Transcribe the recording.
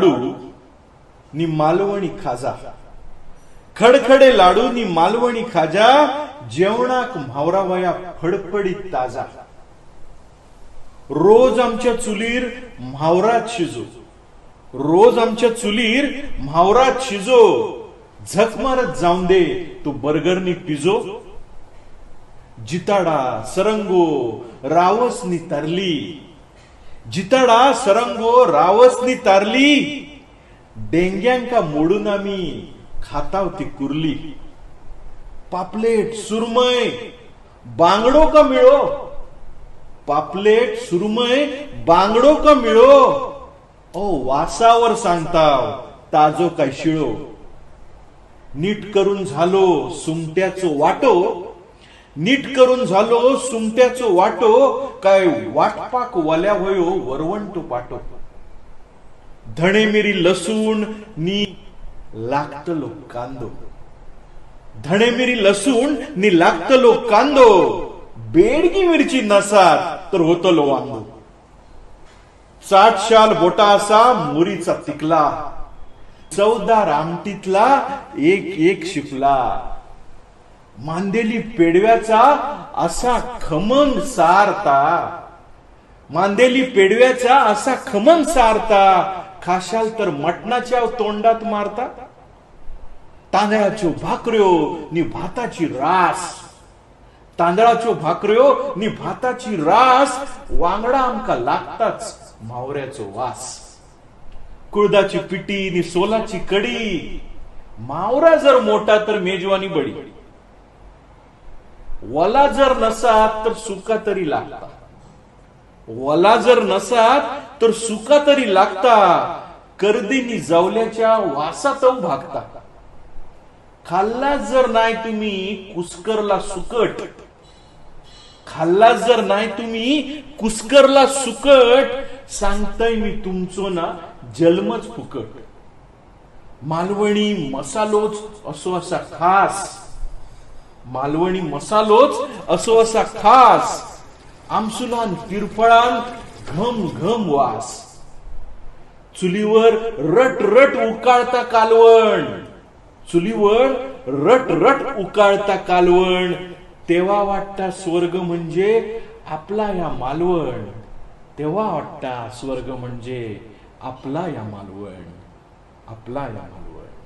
लाडू नी मालवणी खाजा, खडखडे लाडू नी मालवणी खाजा, जेवणाक म्हावरावया फडफडीत ताजा. रोज आमच्या चुलीर म्हावरात शिजो, रोज आमच्या चुलीर म्हावरात शिजो, झक मारत जाऊन दे तू बर्गरनी पिझो. जिताडा सरंगो रावसनी तारली, जिताडा सरंगो रावसनी तारली, डेंग्यांका मोडून आम्ही खाताव ती कुर्ली. पापलेट सुरमय बांगडो का मिळो, पापलेट सुरमय बांगडो का मिळो, ओ वासावर सांगताव ताजो काय शिळो. नीट करून झालो सुमट्याचो वाटो, नीट करून झालो सुमट्याचो वाटो, काय वाटपाक वल्या होयो वरवंटो पाटो. धणे मिरी लसूण नी लागतलो कांदो, धणे मिरी लसूण नी लागतलो कांदो, बेडगी मिरची नसात तर होतलो वांगो. साठ शाल बोटा असा मोरीचा तिकला, चौदा रामटीतला एक एक शिपला. मांदेली पेडव्याचा असा खमंग सारता, मांदेली पेडव्याचा असा खमंग सारता, खाशाल तर मटणाच्या तोंडात मारता. तांदळाच्यो भाकऱ्यो नी भाताची रास, तांदळाच्यो भाकऱ्यो नी भाताची रास, वांगडा आमका लागताच म्हावऱ्याचो वास. कुळदाची पिटी नी सोलाची कडी, मावरा जर मोठा तर मेजवानी बडी. वला जर नसात तर सुका तरी लागता, वला जर नसात तर सुका तरी लागता, कर्दीनी जावल्याच्या वासात भागता. खाल्ला जर नाही तुम्ही कुस्करला सुकट, खाल्ला जर नाही तुम्ही कुस्करला सुकट, सांगताय मी तुमचो ना जन्मच फुकट. मालवणी मसालोच असो असा खास, मालवणी मसालोच असो असा खास, आमसुलान तिरफळान घम घम वास. चुलीवर रट रट उकाळता कालवण, चुलीवर रट रट उकाळता कालवण, तेव्हा वाटता स्वर्ग म्हणजे आपला या मालवण, तेव्हा वाटता स्वर्ग म्हणजे आपला या मालवण, आपला या मालवण.